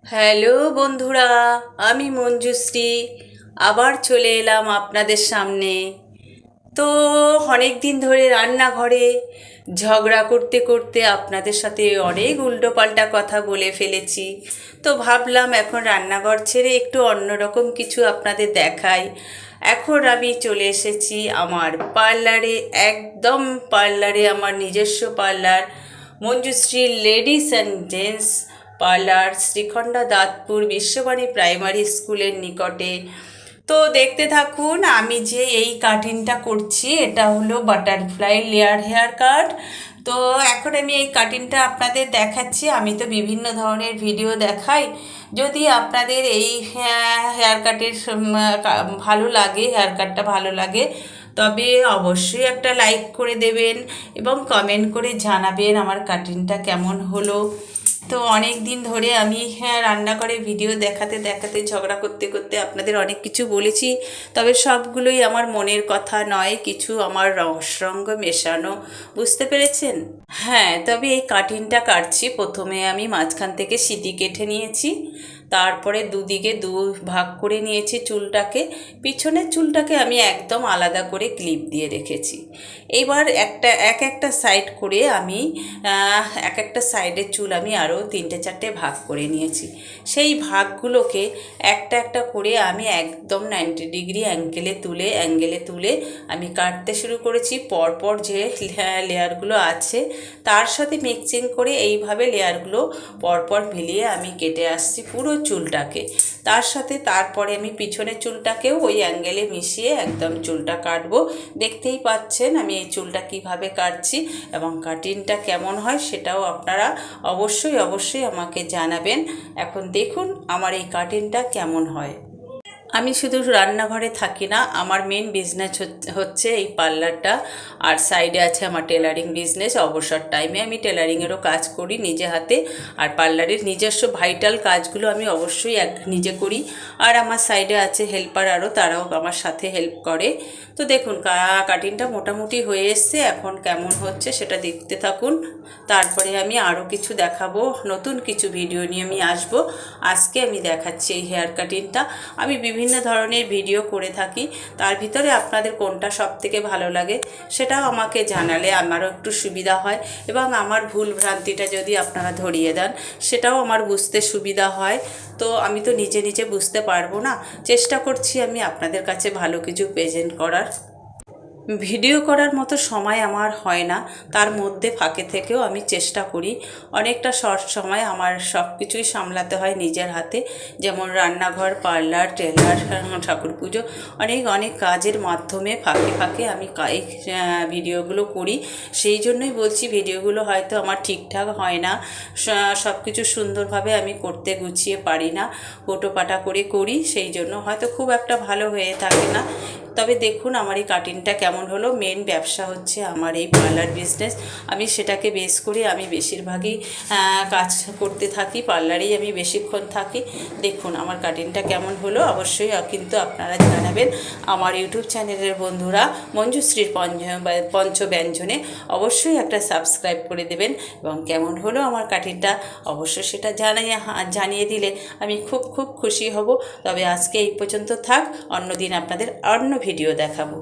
Hello বন্ধুরা, আমি মঞ্জুশ্রী আবার চলে এলাম আপনাদের সামনে। তো অনেক দিন ধরে রান্নাঘরে ঝগড়া করতে করতে আপনাদের সাথে অনেক উল্টোপাল্টা কথা বলে ফেলেছি। তো ভাবলাম এখন রান্নাঘর ছেড়ে একটু অন্যরকম কিছু আপনাদের দেখাই। এখন আমি চলে এসেছি আমার পার্লারে, একদম পার্লারে, আমার নিজস্ব parlour Manjushree ladies and gents parlour, Srikhanda Dantpur Biswabani primary স্কুলের নিকটে। তো দেখতে থাকুন, আমি যে এই কাটিংটা করছি এটা হলো বাটারফ্লাই লেয়ার হেয়ার কাট। তো এখন আমি এই কাটিংটা আপনাদের দেখাচ্ছি। আমি তো বিভিন্ন ধরনের ভিডিও দেখাই। যদি আপনাদের এই হেয়ার কাটের ভালো লাগে, হেয়ার কাটটা ভালো লাগে, তবে অবশ্যই একটা লাইক করে দেবেন এবং কমেন্ট করে জানাবেন আমার কাটিংটা কেমন হলো। তো অনেক দিন ধরে আমি রান্নাঘরে ভিডিও দেখাতে দেখাতে ঝগড়া করতে করতে আপনাদের অনেক কিছু বলেছি, তবে সবগুলোই আমার মনের কথা নয়, কিছু আমার রসরঙ্গ মেশানো, বুঝতে পেরেছেন? হ্যাঁ, তবে এই কাটিংটা কাটছি, প্রথমে আমি মাঝখান থেকে সিটি কেটে নিয়েছি, তারপরে দুদিকে দু ভাগ করে নিয়েছি চুলটাকে। পিছনের চুলটাকে আমি একদম আলাদা করে ক্লিপ দিয়ে রেখেছি। এবার একটা সাইড করে আমি এক একটা সাইডের চুল আমি আরও 3-4টে ভাগ করে নিয়েছি। সেই ভাগগুলোকে একটা একটা করে আমি একদম 90 ডিগ্রি অ্যাঙ্গেলে তুলে আমি কাটতে শুরু করেছি। পরপর যে লেয়ারগুলো আছে তার সাথে মিক্সিং করে এইভাবে লেয়ারগুলো পরপর মিলিয়ে আমি কেটে আসছি পুরো চুলটাকে। তার সাথে তারপরে আমি পিছনের চুলটাকেও ওই অ্যাঙ্গেলে মিশিয়ে একদম চুলটা কাটবো। দেখতেই পাচ্ছেন আমি এই চুলটা কিভাবে কাটছি, এবং কাটিংটা কেমন হয় সেটাও আপনারা অবশ্যই আমাকে জানাবেন। এখন দেখুন আমার এই কাটিংটা কেমন হয়। আমি শুধু রান্নাঘরে থাকি না, আমার মেন বিজনেস হচ্ছে এই পার্লারটা, আর সাইডে আছে আমার টেলারিং বিজনেস। অবসর টাইমে আমি টেলারিংয়েরও কাজ করি নিজে হাতে, আর পার্লারের নিজস্ব ভাইটাল কাজগুলো আমি অবশ্যই নিজে করি। আর আমার সাইডে আছে হেল্পার আরও, তারাও আমার সাথে হেল্প করে। তো দেখুন কাটিংটা মোটামুটি হয়ে এসছে, এখন কেমন হচ্ছে সেটা দেখতে থাকুন। তারপরে আমি আরও কিছু দেখাবো, নতুন কিছু ভিডিও নিয়ে আমি আসবো। আজকে আমি দেখাচ্ছি এই হেয়ার কাটিংটা। আমি বিভিন্ন ধরনের ভিডিও করে থাকি, তার ভিতরে আপনাদের কোনটা সবথেকে ভালো লাগে সেটাও আমাকে জানালে আমারও একটু সুবিধা হয়, এবং আমার ভুল ভ্রান্তিটা যদি আপনারা ধরিয়ে দেন সেটাও আমার বুঝতে সুবিধা হয়। তো আমি তো নিজে নিজে বুঝতে পারবো না, চেষ্টা করছি আমি আপনাদের কাছে ভালো কিছু প্রেজেন্ট করার। ভিডিও করার মতো সময় আমার হয় না, তার মধ্যে ফাঁকে থেকেও আমি চেষ্টা করি। অনেকটা শর্ট সময় আমার সব কিছুই সামলাতে হয় নিজের হাতে, যেমন রান্নাঘর, পার্লার, টেলার, ঠাকুর পুজো, অনেক কাজের মাধ্যমে ফাঁকে ফাঁকে আমি এই ভিডিওগুলো করি। সেই জন্যই বলছি ভিডিওগুলো হয়তো আমার ঠিকঠাক হয় না, সব কিছু সুন্দরভাবে আমি করতে গুছিয়ে পারি না, কোটোপাটা করে করি, সেই জন্য হয়তো খুব একটা ভালো হয়ে থাকে না। তবে দেখুন আমার এই কাটিংটা কেমন হলো। মেন ব্যবসা হচ্ছে আমার এই পার্লার বিজনেস, আমি সেটাকে বেস করে আমি বেশিরভাগই কাজ করতে থাকি, পার্লারেই আমি বেশিক্ষণ থাকি। দেখুন আমার কাটিংটা কেমন হলো অবশ্যই কিন্তু আপনারা জানাবেন। আমার ইউটিউব চ্যানেলের বন্ধুরা মঞ্জুশ্রীর পঞ্চব্যঞ্জনে অবশ্যই একটা সাবস্ক্রাইব করে দেবেন, এবং কেমন হলো আমার কাটিংটা অবশ্যই সেটা জানিয়ে দিলে আমি খুব খুশি হব। তবে আজকে এই পর্যন্ত থাক, অন্যদিন আপনাদের অন্য ভিডিও দেখাবো।